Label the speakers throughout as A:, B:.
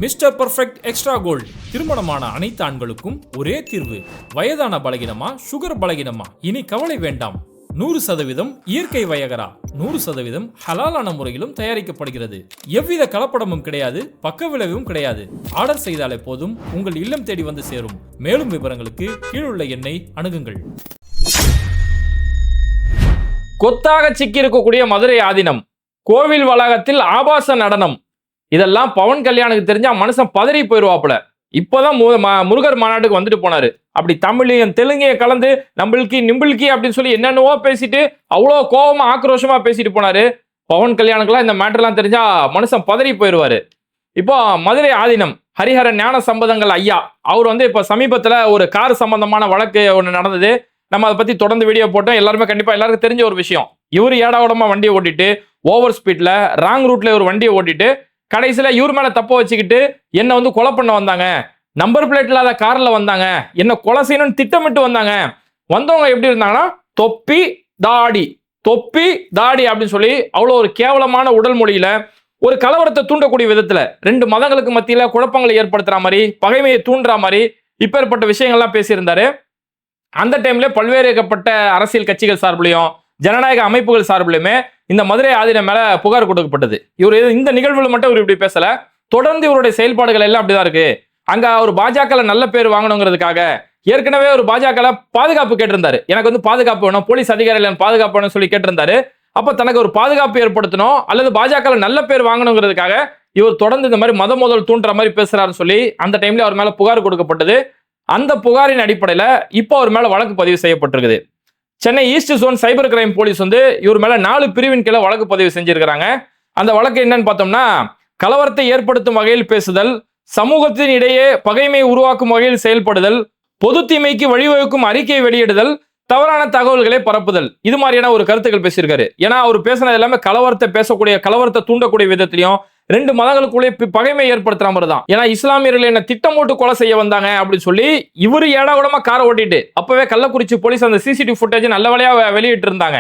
A: Mister perfect extra gold திருமணமான அனைத்து ஆண்களுக்கும் ஒரே தீர்வு. வயதான பலகினமா, சுகர் பலகினமா, இனி கவலை வேண்டாம். 100% இயற்கை வயகரா, 100% ஹலாலான முறையிலும் தயாரிக்கப்படுகிறது. எவ்வித கலப்படமும் கிடையாது, பக்க விளைவும் கிடையாது. ஆர்டர் செய்தாலே போதும், உங்கள் இல்லம் தேடி வந்து சேரும். மேலும் விவரங்களுக்கு கீழுள்ள எண்ணை அணுகுங்கள்.
B: கொத்தாக சிக்கி இருக்கக்கூடிய மதுரை ஆதீனம், கோவில் வளாகத்தில் ஆபாச நடனம், இதெல்லாம் பவன் கல்யாணுக்கு தெரிஞ்சா மனுஷன் பதறி போயிருவாப்புல. இப்பதான் முருகர் மாநாட்டுக்கு வந்துட்டு போனாரு. அப்படி தமிழையும் தெலுங்கையும் கலந்து நிம்பிள்கி அப்படின்னு சொல்லி என்னென்னவோ பேசிட்டு அவ்வளோ கோபமா ஆக்ரோஷமா பேசிட்டு போனாரு. பவன் கல்யாணுக்குலாம் இந்த மேட்டர்லாம் தெரிஞ்சா மனுஷன் பதறி போயிருவாரு. இப்போ மதுரை ஆதீனம் ஹரிஹர ஞான சம்பந்தங்கள் ஐயா அவர் இப்போ சமீபத்தில் ஒரு கார் சம்பந்தமான வழக்கு ஒன்று நடந்தது. நம்ம அதை பத்தி தொடர்ந்து வீடியோ போட்டோம். எல்லாருமே கண்டிப்பா எல்லாருக்கும் தெரிஞ்ச ஒரு விஷயம். இவர் ஏடாவடமா வண்டியை ஓட்டிட்டு ஓவர் ஸ்பீட்ல ராங் ரூட்ல ஒரு வண்டியை ஓட்டிட்டு கடைசியில இவர் மேல தப்ப வச்சுக்கிட்டு என்ன கொலை பண்ண வந்தாங்க, நம்பர் பிளேட் இல்லாத கார்ல வந்தாங்க, என்ன கொலை செய்யணும்னு திட்டமிட்டு வந்தாங்க. வந்தவங்க எப்படி இருந்தாங்கன்னா தொப்பி தாடி அப்படின்னு சொல்லி அவ்வளோ ஒரு கேவலமான உடல் மொழியில ஒரு கலவரத்தை தூண்டக்கூடிய விதத்துல ரெண்டு மதங்களுக்கு மத்தியில குழப்பங்களை ஏற்படுத்துற மாதிரி, பகைமையை தூண்டுற மாதிரி இப்பேற்பட்ட விஷயங்கள்லாம் பேசியிருந்தாரு. அந்த டைம்ல பல்வேறுபட்ட அரசியல் கட்சிகள் சார்பிலையும் ஜனநாயக அமைப்புகள் சார்பிலுமே இந்த மதுரை ஆதீனம் மேல புகார் கொடுக்கப்பட்டது. இவர் இந்த நிகழ்வுல மட்டும் இவர் இப்படி பேசல, தொடர்ந்து இவருடைய செயல்பாடுகள் எல்லாம் அப்படிதான் இருக்கு. அங்க ஒரு பாஜக நல்ல பேர் வாங்கணுங்கிறதுக்காக ஏற்கனவே ஒரு பாஜக பாதுகாப்பு கேட்டிருந்தாரு. எனக்கு பாதுகாப்பு வேணும், போலீஸ் அதிகாரிகள் பாதுகாப்பு வேணும்னு சொல்லி கேட்டிருந்தாரு. அப்ப தனக்கு ஒரு பாதுகாப்பு ஏற்படுத்தணும் அல்லது பாஜக நல்ல பேர் வாங்கணுங்கிறதுக்காக இவர் தொடர்ந்து இந்த மாதிரி மத மோதல் தூண்டுற மாதிரி பேசுறாருன்னு சொல்லி அந்த டைம்ல அவர் மேல புகார் கொடுக்கப்பட்டது. அந்த புகாரின் அடிப்படையில இப்போ அவர் மேல வழக்கு பதிவு செய்யப்பட்டிருக்குது. Chennai east zone cyber crime police இவர் மேல 4 பிரிவின் கீழே வழக்கு பதிவு செஞ்சிருக்கிறாங்க. அந்த வழக்கு என்னன்னு பார்த்தோம்னா, கலவரத்தை ஏற்படுத்தும் வகையில் பேசுதல், சமூகத்தின் இடையே பகைமை உருவாக்கும் வகையில் செயல்படுதல், பொது தீமைக்கு வழிவகுக்கும் அறிக்கை வெளியிடுதல், தவறான தகவல்களை பரப்புதல், இது மாதிரியான ஒரு கருத்துக்கள் பேசியிருக்காரு. ஏன்னா அவர் பேசினது எல்லாமே கலவரத்தை தூண்டக்கூடிய விதத்திலையும் ரெண்டு மதங்களுக்குள்ளே பகைமை ஏற்படுத்துற மாதிரி தான். ஏன்னா இஸ்லாமியர்கள் என்ன திட்டம் போட்டு கொலை செய்ய வந்தாங்க அப்படின்னு சொல்லி இவரு ஏடாகூடமா காரை ஓட்டிட்டு அப்பவே கள்ளக்குறிச்சி போலீஸ் அந்த சிசிடிவி ஃபுட்டேஜ் நல்ல வழியா வெளியிட்டு இருந்தாங்க.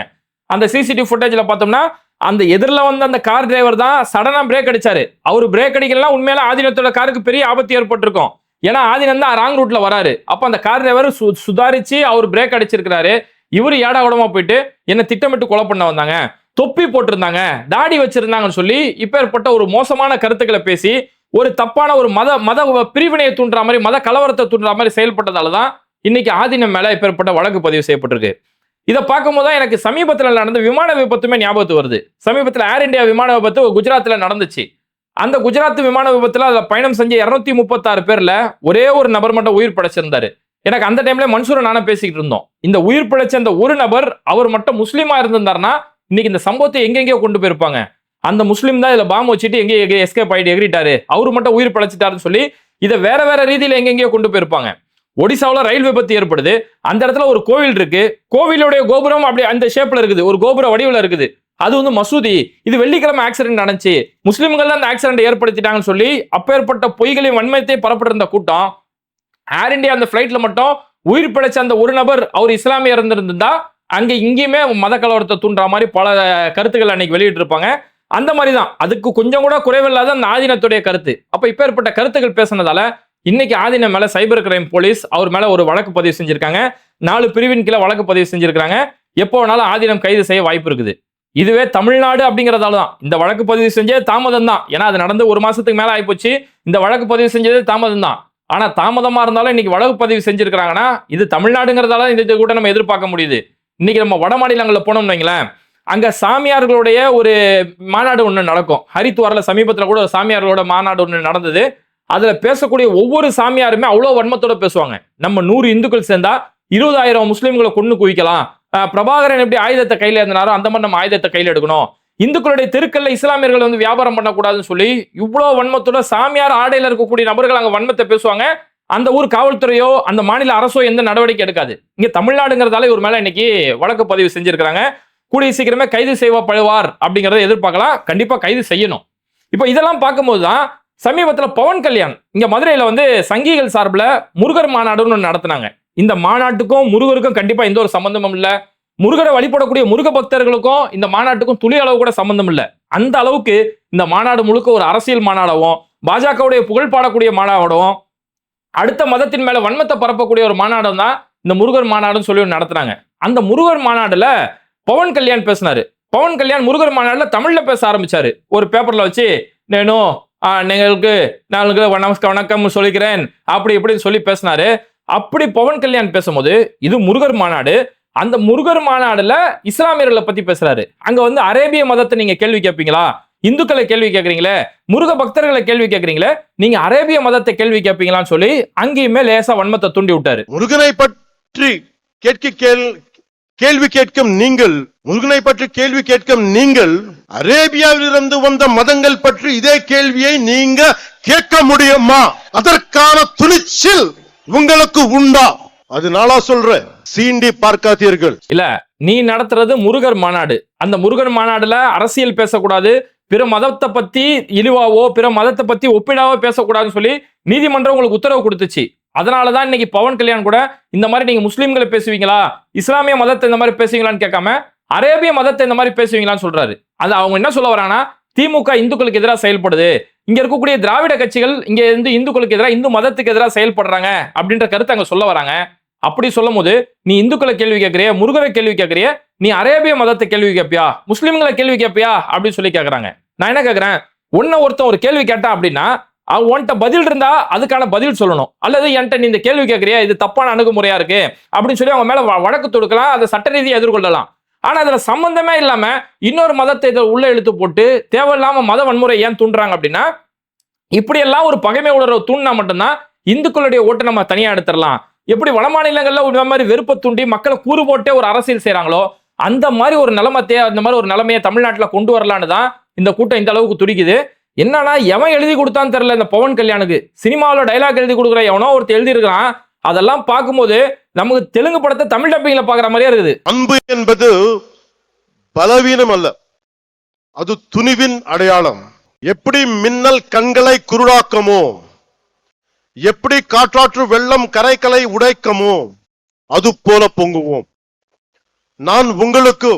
B: அந்த சிசிடிவி ஃபுட்டேஜ்ல பார்த்தோம்னா அந்த எதிரில் வந்த அந்த கார் டிரைவர் தான் சடனா பிரேக் அடிச்சாரு. அவரு பிரேக் அடிக்கலாம் உண்மையில ஆதீனத்தோட காருக்கு பெரிய ஆபத்து ஏற்பட்டிருக்கும். ஏன்னா ஆதீனம் தான் ராங் ரூட்ல வராரு. அப்ப அந்த கார் டிரைவர் சுதாரிச்சு அவர் பிரேக் அடிச்சிருக்கிறாரு. இவரு ஏடாகூடமா போயிட்டு என்ன திட்டமிட்டு கொலை பண்ண வந்தாங்க, தொப்பி போட்டிருந்தாங்க, தாடி வச்சிருந்தாங்கன்னு சொல்லி இப்பேற்பட்ட ஒரு மோசமான கருத்துக்களை பேசி ஒரு தப்பான ஒரு மத பிரிவினையை தூண்டுற மாதிரி, மத கலவரத்தை தூண்டுற மாதிரி செயல்பட்டதால தான் இன்னைக்கு ஆதீனம் மேல இப்பேற்பட்ட வழக்கு பதிவு செய்யப்பட்டிருக்கு. இதை பார்க்கும்போது தான் எனக்கு சமீபத்தில் நடந்த விமான விபத்துமே ஞாபகத்து வருது. சமீபத்தில் ஏர் இந்தியா விமான விபத்து குஜராத்தில் நடந்துச்சு. அந்த குஜராத் விமான விபத்துல அதில் பயணம் செஞ்ச 236 பேர்ல ஒரே ஒரு நபர் மட்டும் உயிர் பிழைச்சிருந்தாரு. எனக்கு அந்த டைம்ல மன்சூரை நானும் பேசிக்கிட்டு இருந்தோம். இந்த உயிர் பிழைச்ச அந்த ஒரு நபர் அவர் மட்டும் முஸ்லீமா இருந்திருந்தாருன்னா இன்னைக்கு இந்த சம்பவத்தை எங்கெங்கயோ கொண்டு போயிருப்பாங்க. அந்த முஸ்லீம் தான் இதுல பாம்பு வச்சுட்டு எங்கேயோ எஸ்கேப் ஆயிட்டு எகிரிட்டாரு, அவரு மட்டும் உயிர் பிழைச்சிட்டாருன்னு சொல்லி இதை வேற ரீதியில எங்கெங்கயோ கொண்டு போயிருப்பாங்க. ஒடிசாவில் ரயில் விபத்து ஏற்படுது. அந்த இடத்துல ஒரு கோவில் இருக்கு. கோவிலுடைய கோபுரம் அப்படி அந்த ஷேப்ல இருக்குது, ஒரு கோபுர வடிவில் இருக்குது. அது மசூதி. இது வெள்ளிக்கிழமை ஆக்சிடென்ட் நடந்துச்சு, முஸ்லீம்கள் தான் அந்த ஆக்சிடென்ட் ஏற்படுத்திட்டாங்கன்னு சொல்லி அப்பேற்பட்ட பொய்களையும் வன்மயத்தை பரப்பிட்டு இருந்த கூட்டம் ஏர் இந்தியா அந்த பிளைட்ல மட்டும் உயிர் பிழைச்ச அந்த ஒரு நபர் அவர் இஸ்லாமிய இருந்திருந்தா அங்க இங்கேயுமே மத கலவரத்தை தூண்டுற மாதிரி பல கருத்துக்கள் அன்னைக்கு வெளியிட்டு இருப்பாங்க. அந்த மாதிரி தான் அதுக்கு கொஞ்சம் கூட குறைவில்லாத அந்த ஆதீனத்துடைய கருத்து. அப்ப இப்பேற்பட்ட கருத்துக்கள் பேசினதால இன்னைக்கு ஆதீனம் மேல சைபர் கிரைம் போலீஸ் அவர் மேல ஒரு வழக்கு பதிவு செஞ்சிருக்காங்க. 4 பிரிவின் கீழே வழக்கு பதிவு செஞ்சிருக்காங்க. எப்போ வேணாலும் ஆதீனம் கைது செய்ய வாய்ப்பு இருக்குது. இதுவே தமிழ்நாடு அப்படிங்கறதால தான் இந்த வழக்கு பதிவு செஞ்சே தாமதம் தான். ஏன்னா அது நடந்து 1 மாசத்துக்கு மேல ஆயிப்போச்சு. இந்த வழக்கு பதிவு செஞ்சதே தாமதம் தான். ஆனா தாமதமா இருந்தாலும் இன்னைக்கு வழக்கு பதிவு செஞ்சிருக்காங்கன்னா இது தமிழ்நாடுங்கிறதால இந்த கூட நம்ம எதிர்பார்க்க முடியுது. இன்னைக்கு நம்ம வட மாநிலங்களில் போனோம்னு வைங்களேன், அங்க சாமியார்களுடைய ஒரு மாநாடு ஒன்று நடக்கும். ஹரித்வார்ல சமீபத்தில் கூட ஒரு சாமியார்களோட மாநாடு ஒன்று நடந்தது. அதுல பேசக்கூடிய ஒவ்வொரு சாமியாருமே அவ்வளோ வன்மத்தோட பேசுவாங்க. நம்ம 100 இந்துக்கள் சேர்ந்தா 20,000 முஸ்லீம்களை கொண்டு குவிக்கலாம், பிரபாகரன் எப்படி ஆயுதத்தை கையில இருந்தாரோ அந்த மாதிரி நம்ம ஆயுதத்தை கையில் எடுக்கணும், இந்துக்களுடைய தெருக்கல்ல இஸ்லாமியர்கள் வியாபாரம் பண்ணக்கூடாதுன்னு சொல்லி இவ்வளோ வன்மத்தோட சாமியார் ஆடையில இருக்கக்கூடிய நபர்கள் அங்க வன்மத்தை பேசுவாங்க. அந்த ஊர் காவல்துறையோ அந்த மாநில அரசோ எந்த நடவடிக்கை எடுக்காது. இங்க தமிழ்நாடுங்கிறதால இவர் மேல இன்னைக்கு வழக்கு பதிவு செஞ்சிருக்காங்க. கூடிய சீக்கிரமே கைது செய்யப்படுவார் அப்படிங்கறத எதிர்பார்க்கலாம். கண்டிப்பா கைது செய்யணும். இப்ப இதெல்லாம் பார்க்கும்போது தான் சமீபத்தில் பவன் கல்யாண் இங்க மதுரையில சங்கிகள் சார்பில் முருகர் மாநாடுன்னு நடத்தினாங்க. இந்த மாநாட்டுக்கும் முருகருக்கும் கண்டிப்பா எந்த ஒரு சம்பந்தமும் இல்லை. முருகரை வழிபடக்கூடிய முருக பக்தர்களுக்கும் இந்த மாநாட்டுக்கும் துளி அளவு கூட சம்பந்தம் இல்லை. அந்த அளவுக்கு இந்த மாநாடு முழுக்க ஒரு அரசியல் மாநாடாகவும் பாஜகவுடைய புகழ் பாடக்கூடிய மாநாடும், அடுத்த மதத்தின் மேல வன்மத்தை பரப்பக்கூடிய ஒரு மாநாடும் தான் இந்த முருகர் மாநாடுன்னு சொல்லி நடத்துறாங்க. அந்த முருகர் மாநாடுல பவன் கல்யாண் பேசினாரு. பவன் கல்யாண் முருகர் மாநாடுல தமிழ்ல பேச ஆரம்பிச்சாரு. ஒரு பேப்பர்ல வச்சு நேனும் நாளுக்கு வணக்கம் சொல்லிக்கிறேன் அப்படி இப்படின்னு சொல்லி பேசினாரு. அப்படி பவன் கல்யாண் பேசும்போது இது முருகர் மாநாடு. அந்த முருகர் மாநாடுல இஸ்லாமியர்களை பத்தி பேசுறாரு. அங்க வந்து அரேபிய மதத்தை நீங்க கேள்வி கேட்பீங்களா, இந்துக்களை கேள்வி கேட்கறீங்களே, முருக பக்தர்களை கேள்வி கேட்கறீங்களே, நீங்க அரேபிய மதத்தை கேள்வி கேட்பீங்களான்னு சொல்லி அங்கேயுமே லேசா வன்மத்தை தூண்டி விட்டாரு.
C: முருகனை பற்றி கேள்வி கேட்கும் நீங்கள், முருகனை பற்றி கேள்வி கேட்கும் நீங்கள் அரேபியாவில் இருந்து வந்த மதங்கள் பற்றி இதே கேள்வியை நீங்க கேட்க முடியுமா? அதற்கான துணிச்சல் உங்களுக்கு உண்டா? அது நாளா சொல்ற, சீண்டி பார்க்காதீர்கள்.
B: இல்ல, நீ நடத்துறது முருகர் மாநாடு. அந்த முருகர் மாநாடுல அரசியல் பேசக்கூடாது, பிற மதத்தை பத்தி இழிவாவோ பிற மதத்தை பத்தி ஒப்பிடாவோ பேசக்கூடாதுன்னு சொல்லி நீதிமன்றம் உங்களுக்கு உத்தரவு கொடுத்துச்சு. அதனாலதான் இன்னைக்கு பவன் கல்யாண் கூட இந்த மாதிரி நீங்க முஸ்லீம்களை பேசுவீங்களா, இஸ்லாமிய மதத்தை இந்த மாதிரி பேசுவீங்களான்னு கேட்காம அரேபிய மதத்தை இந்த மாதிரி பேசுவீங்களான்னு சொல்றாரு. அது அவங்க என்ன சொல்ல வராங்கன்னா, திமுக இந்துக்களுக்கு எதிராக செயல்படுது, இங்க இருக்கக்கூடிய திராவிட கட்சிகள் இங்க இருந்து இந்துக்களுக்கு எதிராக, இந்து மதத்துக்கு எதிராக செயல்படுறாங்க அப்படின்ற கருத்தை அங்க சொல்ல வராங்க. அப்படி சொல்லும் போது நீ இந்துக்களை கேள்வி கேட்கறிய, முருகரை கேள்வி கேட்கறிய, நீ அரேபிய மதத்தை கேள்வி கேட்பியா, முஸ்லிம்களை கேள்வி கேட்பியா அப்படின்னு சொல்லி கேட்கறாங்க. நான் என்ன கேட்கறேன், ஒருத்தன் ஒரு கேள்வி கேட்டா அப்படின்னா உன்கிட்ட பதில் இருந்தா அதுக்கான பதில் சொல்லணும். அல்லது என்கிட்ட நீ இந்த கேள்வி கேட்கறியா, இது தப்பான அணுகுமுறையா இருக்கு அப்படின்னு சொல்லி அவங்க மேல வழக்கு தொடுக்கலாம், அதை சட்ட ரீதியை எதிர்கொள்ளலாம். ஆனா அதுல சம்பந்தமே இல்லாம இன்னொரு மதத்தை இதை உள்ள இழுத்து போட்டு தேவையில்லாம மத வன்முறை ஏன் தூண்டுறாங்க அப்படின்னா, இப்படி எல்லாம் ஒரு பகைமை உணர்வை தூண்டினா மட்டும்தான் இந்துக்களுடைய ஓட்டை நம்ம தனியா எடுத்துடலாம். எப்படி வட மாநிலங்கள்ல ஒரு மாதிரி வெறுப்பை தூண்டி மக்களை கூறு போட்டே ஒரு அரசியல் செய்யறாங்களோ அந்த மாதிரி ஒரு நிலைமையை தமிழ்நாட்டில் கொண்டு வரலான்னு தான் இந்த கூட்டம் இந்த அளவுக்கு துடிக்குது. என்னன்னா, எவன் எழுதி கொடுத்தான்னு தெரியல இந்த பவன் கல்யாணுக்கு. சினிமாவில் டைலாக் எழுதி கொடுக்குற எவனோ ஒருத்தர் எழுதி இருக்கிறான். அதெல்லாம் பார்க்கும்போது நமக்கு தெலுங்கு படத்தை தமிழ் டப்பிங்ல பாக்குற மாதிரியே இருக்குது.
C: அன்பு என்பது பலவீனம் அல்ல, அது துணிவின் அடையாளம். எப்படி மின்னல் கண்களை குருடாக்கமோ, எப்படி காற்றாற்று வெள்ளம் கரைகளை உடைக்கமோ, அது போல பொங்குவோம். நான் உங்களுக்கு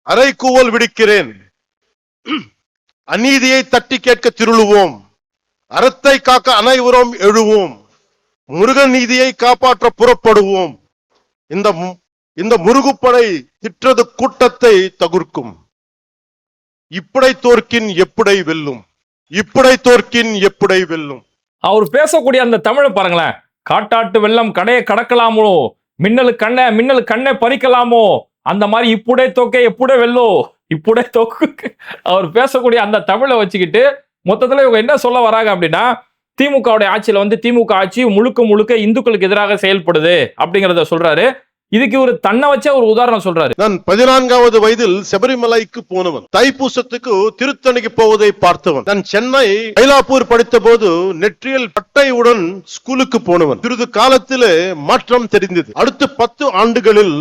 C: அரைக்கூவல் விடுக்கிறேன், அநீதியை தட்டி கேட்க திருளுவோம், அறத்தை காக்க அனைவரும் எழுவோம், முருகன் நீதியை காப்பாற்ற புறப்படுவோம். இந்த முருகுப்படை திற்றது கூட்டத்தை தகுர்க்கும். இப்படை தோற்கின் எப்படை வெல்லும், இப்படை தோற்கின் எப்படை வெல்லும்.
B: அவர் பேசக்கூடிய அந்த தமிழை பாருங்களேன். காட்டாட்டு வெள்ளம் கடையை கடக்கலாமோ, மின்னலு கண்ணை பறிக்கலாமோ, அந்த மாதிரி இப்புடை தோக்க எப்படை வெல்லோ, இப்புடை தோக்கு. அவர் பேசக்கூடிய அந்த தமிழை வச்சுக்கிட்டு மொத்தத்துல இவங்க என்ன சொல்ல வராங்க அப்படின்னா, திமுகவுடைய ஆட்சியில வந்து திமுக ஆட்சி முழுக்க இந்துக்களுக்கு எதிராக செயல்படுது அப்படிங்கறத சொல்றாரு. இதுக்கு ஒரு தன்னை வச்ச ஒரு உதாரணம் சொல்றாரு.
C: நான் 14வது வயதில் சபரிமலைக்கு போனவன், தைப்பூசத்துக்கு திருத்தணிக்கு போவதை பார்த்தவன். நான் சென்னை மயிலாப்பூர் படித்த போது நெற்றியல் பட்டையுடன் ஸ்கூலுக்கு போனவன். சிறிது காலத்திலே மாற்றம் தெரிந்தது. அடுத்த 10 ஆண்டுகளில்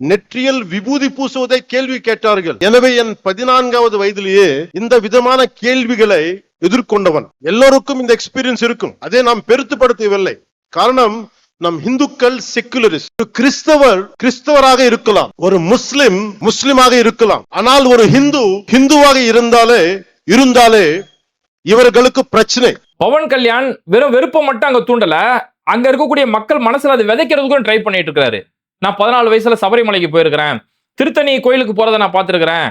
C: நெற்றியல் விபூதி பூசுவதை கேள்வி கேட்டார்கள். எனவே என் 14வது வயதிலேயே இந்த விதமான கேள்விகளை எதிர்கொண்டவன். எல்லோருக்கும் இந்த எக்ஸ்பீரியன்ஸ் இருக்கும், அதை நாம் பெருத்துப்படுத்தவில்லை. காரணம், நம் இந்துக்கள் செக்குலரிஸ்ட். ஒரு கிறிஸ்தவர் கிறிஸ்தவராக இருக்கலாம், ஒரு முஸ்லிமாக இருக்கலாம். ஆனால் ஒரு ஹிந்துவாக இருந்தாலே இவர்களுக்கு பிரச்சனை.
B: பவன் கல்யாண் வெறும் வெறுப்பை மட்டும் அங்க தூண்டல, அங்க இருக்கக்கூடிய மக்கள் மனசுல அதை விதைக்கிறதுக்கும் ட்ரை பண்ணிட்டு இருக்காரு. நான் 14 வயசுல சபரிமலைக்கு போயிருக்கிறேன், திருத்தணி கோயிலுக்கு போறதை நான் பார்த்திருக்கிறேன்,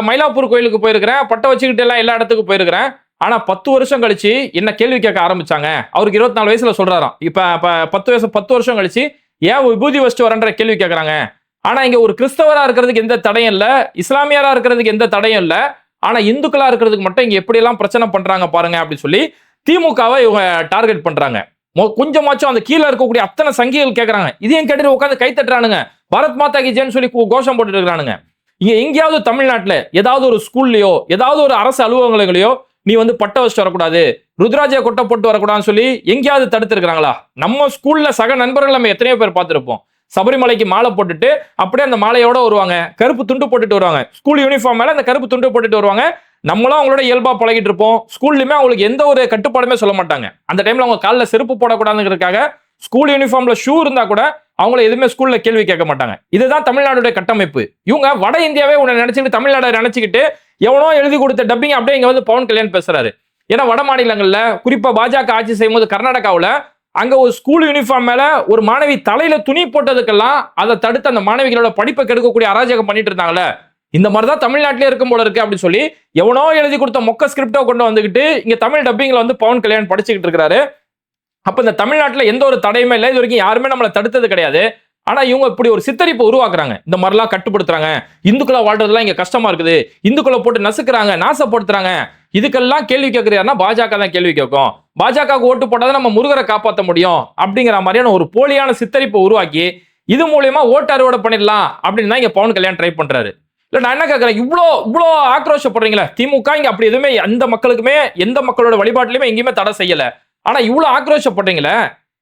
B: மயிலாப்பூர் கோயிலுக்கு போயிருக்கிறேன், பட்டை வச்சுக்கிட்டு எல்லாம் எல்லா இடத்துக்கும் போயிருக்கிறேன். ஆனா 10 வருஷம் கழிச்சு என்ன கேள்வி கேட்க ஆரம்பிச்சாங்க. அவருக்கு 24 வயசுல சொல்றாராம். இப்ப 10 வருஷம் கழிச்சு ஏன் விபூதி வச்சுட்டு வரன்ற கேள்வி கேட்கறாங்க. ஆனா இங்க ஒரு கிறிஸ்தவரா இருக்கிறதுக்கு எந்த தடையும் இல்ல, இஸ்லாமியரா இருக்கிறதுக்கு எந்த தடையும் இல்ல. ஆனா இந்துக்களா இருக்கிறதுக்கு மட்டும் இங்க எப்படி எல்லாம் பிரச்சனை பண்றாங்க பாருங்க அப்படின்னு சொல்லி திமுகவை இவங்க டார்கெட் பண்றாங்க. கொஞ்சமாச்சும் அந்த கீழே இருக்கக்கூடிய அத்தனை சங்கிகள் கேட்கறாங்க. இதையும் கேட்டு உட்காந்து கை தட்டுறானுங்க, பாரத் மாதா கி ஜெய்ன்னு சொல்லி கோஷம் போட்டுட்டு இருக்கிறானுங்க. இங்க எங்கேயாவது தமிழ்நாட்டுல ஏதாவது ஒரு ஸ்கூல்லயோ ஏதாவது ஒரு அரசு அலுவலகங்களையோ நீ வந்து பட்டை வச்சுட்டு வரக்கூடாது, ருத்ராஜியை கொட்டை போட்டு வரக்கூடாதுன்னு சொல்லி எங்கேயாவது தடுத்து இருக்கிறாங்களா? நம்ம ஸ்கூல்ல சக நண்பர்கள் நம்ம எத்தனையோ பேர் பார்த்திருப்போம். சபரிமலைக்கு மாலை போட்டுட்டு அப்படியே அந்த மாலையோட வருவாங்க, கருப்பு துண்டு போட்டுட்டு வருவாங்க, ஸ்கூல் யூனிஃபார்ம் மேல அந்த கருப்பு துண்டு போட்டுட்டு வருவாங்க. நம்மளும் அவங்களோட இயல்பா பழகிட்டு இருப்போம். ஸ்கூல்லையுமே அவங்களுக்கு எந்த ஒரு கட்டுப்பாடுமே சொல்ல மாட்டாங்க. அந்த டைம்ல அவங்க காலில் செருப்பு போடக்கூடாதுங்கிறதுக்காக ஸ்கூல் யூனிஃபார்ம்ல ஷூ இருந்தா கூட அவங்கள எதுவுமே ஸ்கூல்ல கேள்வி கேட்க மாட்டாங்க. இதுதான் தமிழ்நாடுடைய கட்டமைப்பு. இவங்க வட இந்தியாவே உன்னை நினைச்சுக்கிட்டு தமிழ்நாடு நினைச்சுக்கிட்டு எவனோ எழுதி கொடுத்த டப்பிங் அப்படியே இங்க வந்து பவன் கல்யாண் பேசுறாரு. ஏன்னா வட மாநிலங்கள்ல குறிப்பா பாஜக ஆட்சி செய்யும் போது கர்நாடகாவில் அங்க ஒரு ஸ்கூல் யூனிஃபார்ம் மேல ஒரு மாணவி தலையில துணி போட்டதுக்கெல்லாம் அதை தடுத்து அந்த மாணவிகளோட படிப்பை கெடுக்கக்கூடிய அராஜகம் பண்ணிட்டு இருந்தாங்கல்ல, இந்த மாதிரிதான் தமிழ்நாட்டிலே இருக்கும் போல இருக்கு அப்படின்னு சொல்லி எவனோ எழுதி கொடுத்த மொக்க ஸ்கிரிப்டோ கொண்டு வந்துகிட்டு இங்க தமிழ் டப்பிங்ல வந்து பவன் கல்யாண் படிச்சுக்கிட்டு இருக்காரு. அப்ப இந்த தமிழ்நாட்டுல எந்த ஒரு தடையுமே இல்லை, இது வரைக்கும் யாருமே நம்மளை தடுத்தது கிடையாது. ஆனா இவங்க இப்படி ஒரு சித்தரிப்பை உருவாக்குறாங்க, இந்த மாதிரிலாம் கட்டுப்படுத்துறாங்க, இந்துக்களை வாழ்றதுலாம் இங்க கஷ்டமா இருக்குது, இந்துக்களை போட்டு நசுக்குறாங்க, நாசப்படுத்துறாங்க. இதுக்கெல்லாம் கேள்வி கேட்கிறாருன்னா பாஜக தான் கேள்வி கேட்கும். பாஜக ஓட்டு போட்டாதான் நம்ம முருகரை காப்பாற்ற முடியும் அப்படிங்கிற மாதிரியான ஒரு போலியான சித்தரிப்பை உருவாக்கி இது மூலியமா ஓட்டு அறுவடை பண்ணிடலாம் அப்படின்னு தான் இங்க பவன் கல்யாண் ட்ரை பண்றாரு. இல்ல நான் என்ன கேட்கறேன், இவ்வளோ ஆக்ரோஷப்படுறீங்களே, திமுக இங்க அப்படி எதுவுமே எந்த மக்களுக்குமே எந்த மக்களோட வழிபாட்டிலுமே எங்கேயுமே தடை செய்யல, ஆனா இவ்வளவு ஆக்ரோஷப்படுறீங்களே.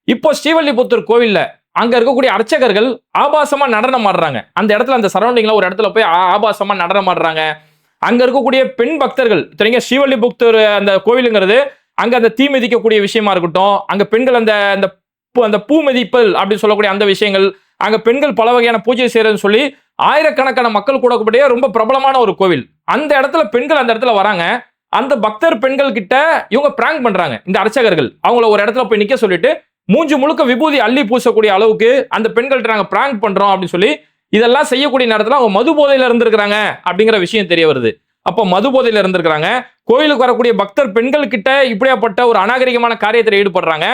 B: இப்போ ஸ்ரீவல்லிபுத்தூர் கோவில்ல அங்க இருக்கக்கூடிய அர்ச்சகர்கள் ஆபாசமா நடனம் ஆடுறாங்க. அந்த இடத்துல அந்த சரௌண்டிங்ல ஒரு இடத்துல போய் ஆபாசமா நடனம் ஆடுறாங்க. அங்க இருக்கக்கூடிய பெண் பக்தர்கள் தெரியுங்க, ஸ்ரீவல்லிபுத்தூர் அந்த கோவிலுங்கிறது அங்க அந்த தீ மிதிக்கக்கூடிய விஷயமா இருக்கட்டும், அங்க பெண்கள் அந்த பூ மிதிப்பல் அப்படின்னு சொல்லக்கூடிய அந்த விஷயங்கள், அங்க பெண்கள் பல வகையான பூஜை செய்யறதுன்னு சொல்லி ஆயிரக்கணக்கான மக்கள் கூடக்கூடிய ரொம்ப பிரபலமான ஒரு கோவில். அந்த இடத்துல பெண்கள் அந்த இடத்துல வராங்க. அந்த பக்தர் பெண்கள் கிட்ட இவங்க பிராங்க் பண்றாங்க. இந்த அர்ச்சகர்கள் அவங்கள ஒரு இடத்துல போய் நிக்க சொல்லிட்டு மூஞ்சி முழுக்க விபூதி அள்ளி பூசக்கூடிய அளவுக்கு அந்த பெண்கள்ட்ட நாங்க பிராங்க் பண்றோம் அப்படின்னு சொல்லி இதெல்லாம் செய்யக்கூடிய நேரத்துல அவங்க மது போதையில இருந்திருக்கிறாங்க அப்படிங்கிற விஷயம் தெரிய வருது. அப்போ மது போதையில இருந்திருக்கிறாங்க. கோயிலுக்கு வரக்கூடிய பக்தர் பெண்கள் கிட்ட இப்படியாப்பட்ட ஒரு அநாகரிகமான காரியத்தில் ஈடுபடுறாங்க,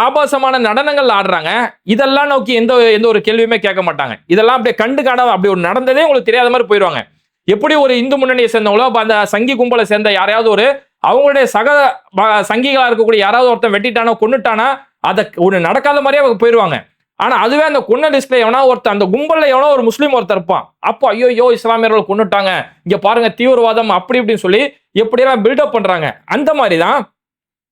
B: ஆபாசமான நடனங்கள் ஆடுறாங்க. இதெல்லாம் நோக்கி எந்த ஒரு கேள்வியுமே கேட்க மாட்டாங்க. இதெல்லாம் அப்படியே கண்டு காண அப்படி ஒரு நடந்ததே உங்களுக்கு தெரியாத மாதிரி போயிடுவாங்க. எப்படி ஒரு இந்து முன்னணியை சேர்ந்தவங்களோ அந்த சங்கி கும்பலை சேர்ந்த யாரையாவது ஒரு அவங்களுடைய சக சங்கிகளா இருக்கக்கூடிய யாராவது ஒருத்தன் வெட்டிட்டானோ கொன்னுட்டானா அதை ஒண்ணு நடக்காத மாதிரியே அவங்க போயிடுவாங்க. ஆனா அதுவே அந்த கொன்ன லிஸ்ட்ல எவனா ஒருத்தன் அந்த கும்பல்ல எவனோ ஒரு முஸ்லீம் ஒருத்தர் இருப்பான், அப்போ ஐயோ இஸ்லாமியர்கள் கொன்னுட்டாங்க, இங்க பாருங்க தீவிரவாதம் அப்படி இப்படின்னு சொல்லி எப்படியெல்லாம் பில்டப் பண்றாங்க. அந்த மாதிரிதான்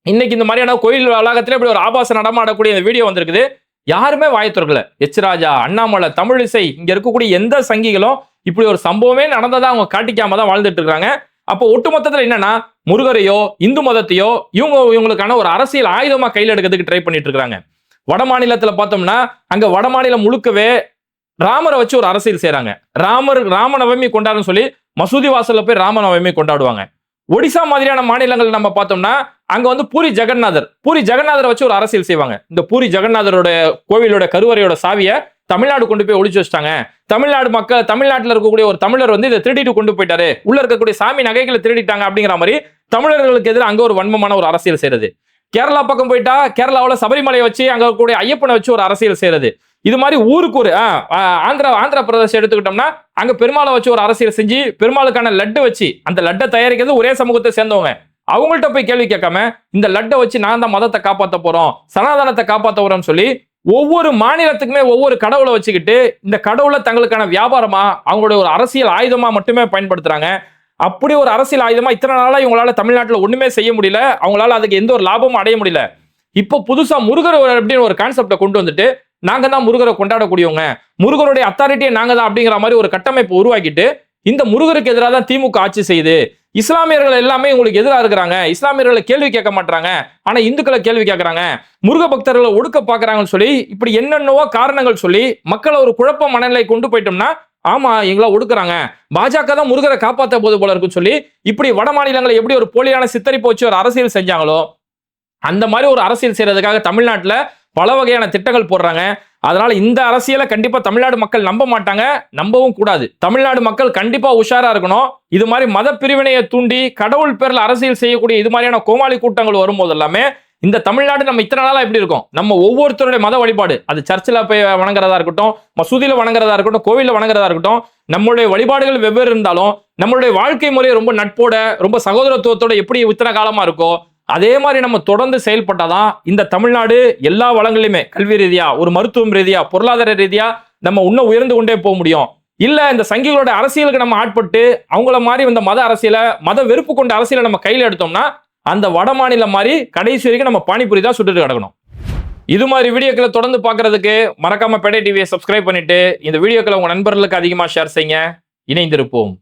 B: இன்னைக்கு இந்த மாதிரியான கோயில் வளாகத்துல இப்படி ஒரு ஆபாச நடமாடக்கூடிய இந்த வீடியோ வந்திருக்குது. யாருமே வாய் திறக்கல. எச் ராஜா, அண்ணாமலை, தமிழிசை, இங்க இருக்கக்கூடிய எந்த சங்கிகளும் இப்படி ஒரு சம்பவமே நடந்ததா அவங்க காட்டிக்காம தான் வாழ்ந்துட்டு இருக்காங்க. அப்போ ஒட்டுமொத்தத்துல என்னன்னா முருகரையோ இந்து மதத்தையோ இவங்களுக்கான ஒரு அரசியல் ஆயுதமா கையில் எடுக்கிறதுக்கு ட்ரை பண்ணிட்டு இருக்காங்க. வட மாநிலத்துல பார்த்தோம்னா அங்க வட மாநிலம் முழுக்கவே ராமரை வச்சு ஒரு அரசியல் செய்யறாங்க. ராமநவமி கொண்டாடுன்னு சொல்லி மசூதி வாசல்ல போய் ராமநவமி கொண்டாடுவாங்க. ஒடிசா மாதிரியான மாநிலங்கள் நம்ம பார்த்தோம்னா அங்க வந்து பூரி ஜெகநாதரை வச்சு ஒரு அரசியல் செய்வாங்க. இந்த பூரி ஜெகநாதரோட கோவிலோட கருவறையோட சாவியை தமிழ்நாடு கொண்டு போய் ஒளிச்சு வச்சிட்டாங்க. தமிழ்நாட்டில் இருக்கக்கூடிய ஒரு தமிழர் வந்து இதை திருடிட்டு கொண்டு போயிட்டாரு, உள்ள இருக்கக்கூடிய சாமி நகைகளை திருடிட்டாங்க அப்படிங்கிற மாதிரி தமிழர்களுக்கு எதிராக அங்க ஒரு வன்மமான ஒரு அரசியல் செய்யறது. கேரளா பக்கம் போயிட்டா கேரளாவில் சபரிமலையை வச்சு அங்க இருக்கக்கூடிய ஐயப்பனை வச்சு ஒரு அரசியல் செய்யறது. இது மாதிரி ஊருக்கு ஒரு ஆந்திர பிரதேசம் எடுத்துக்கிட்டோம்னா அங்க பெருமாளை வச்சு ஒரு அரசியல் செஞ்சு பெருமாளுக்கான லட்டு வச்சு அந்த லட்டை தயாரிக்கிறது ஒரே சமூகத்தை சேர்ந்தவங்க. அவங்கள்ட்ட போய் கேள்வி கேட்காம இந்த லட்டை வச்சு நான் தான் மதத்தை காப்பாற்ற போறோம், சனாதனத்தை காப்பாற்ற போறோம்னு சொல்லி ஒவ்வொரு மாநிலத்துக்குமே ஒவ்வொரு கடவுளை வச்சுக்கிட்டு இந்த கடவுளை தங்களுக்கான வியாபாரமா அவங்களுடைய ஒரு அரசியல் ஆயுதமா மட்டுமே பயன்படுத்துறாங்க. அப்படி ஒரு அரசியல் ஆயுதமா இத்தனை நாளா இவங்களால தமிழ்நாட்டில் ஒண்ணுமே செய்ய முடியல, அவங்களால அதுக்கு எந்த ஒரு லாபமும் அடைய முடியல. இப்போ புதுசா முருகர் அப்படின்னு ஒரு கான்செப்டை கொண்டு வந்துட்டு நாங்க தான் முருகரை கொண்டாடக்கூடியவங்க, முருகருடைய அத்தாரிட்டியை நாங்க தான் அப்படிங்கிற மாதிரி ஒரு கட்டமைப்பு உருவாக்கிட்டு இந்த முருகருக்கு எதிராக தான் திமுக ஆட்சி செய்யுது, இஸ்லாமியர்கள் எல்லாமே உங்களுக்கு எதிராக இருக்கிறாங்க, இஸ்லாமியர்களை கேள்வி கேட்க மாட்டாங்க, ஆனா இந்துக்களை கேள்வி கேட்கறாங்க, முருக பக்தர்களை ஒடுக்க பாக்குறாங்கன்னு சொல்லி இப்படி என்னென்னவோ காரணங்கள் சொல்லி மக்களை ஒரு குழப்ப மனநிலை கொண்டு போயிட்டோம்னா ஆமா எங்களை ஒடுக்குறாங்க, பாஜக தான் முருகரை காப்பாற்ற போது போல இருக்குன்னு சொல்லி இப்படி வட மாநிலங்களை எப்படி ஒரு போலியான சித்தரிப்பு வச்சு ஒரு அரசியல் செஞ்சாங்களோ அந்த மாதிரி ஒரு அரசியல் செய்யறதுக்காக தமிழ்நாட்டில் பல வகையான திட்டங்கள் போடுறாங்க. அதனால இந்த அரசியலை கண்டிப்பா தமிழ்நாடு மக்கள் நம்ப மாட்டாங்க, நம்பவும் கூடாது. தமிழ்நாடு மக்கள் கண்டிப்பா உஷாரா இருக்கணும். இது மாதிரி மத பிரிவினையை தூண்டி கடவுள் பேர்ல அரசியல் செய்யக்கூடிய இது மாதிரியான கோமாளி கூட்டங்கள் வரும்போது எல்லாமே இந்த தமிழ்நாடு நம்ம இத்தனை நாளா எப்படி இருக்கும், நம்ம ஒவ்வொருத்தருடைய மத வழிபாடு அது சர்ச்சில் போய் வணங்குறதா இருக்கட்டும், மசூதியில வணங்குறதா இருக்கட்டும், கோவிலில் வணங்குறதா இருக்கட்டும், நம்மளுடைய வழிபாடுகள் வெவ்வேறு இருந்தாலும் நம்மளுடைய வாழ்க்கை முறை ரொம்ப நட்போட ரொம்ப சகோதரத்துவத்தோட எப்படி இத்தனை காலமா இருக்கோ அதே மாதிரி நம்ம தொடர்ந்து செயல்பட்டாதான் இந்த தமிழ்நாடு எல்லா வளங்களிலுமே கல்வி ரீதியா ஒரு மருத்துவம் ரீதியா பொருளாதார ரீதியா நம்ம இன்னும் உயர்ந்து கொண்டே போக முடியும். இல்ல இந்த சங்கிகளோட அரசியலுக்கு நம்ம ஆட்பட்டு அவங்கள மாதிரி இந்த மத அரசியலை மத வெறுப்பு கொண்ட அரசியலை நம்ம கையில எடுத்தோம்னா அந்த வட மாநிலம் மாதிரி கடைசி வரைக்கும் நம்ம பானிபுரி தான் சுட்டுட்டு கிடக்கணும். இது மாதிரி வீடியோக்களை தொடர்ந்து பார்க்கறதுக்கு மறக்காம பேடை டிவியை சப்ஸ்கிரைப் பண்ணிட்டு இந்த வீடியோக்களை உங்க நண்பர்களுக்கு அதிகமா ஷேர் செய்யுங்க. இணைந்திருப்போம்.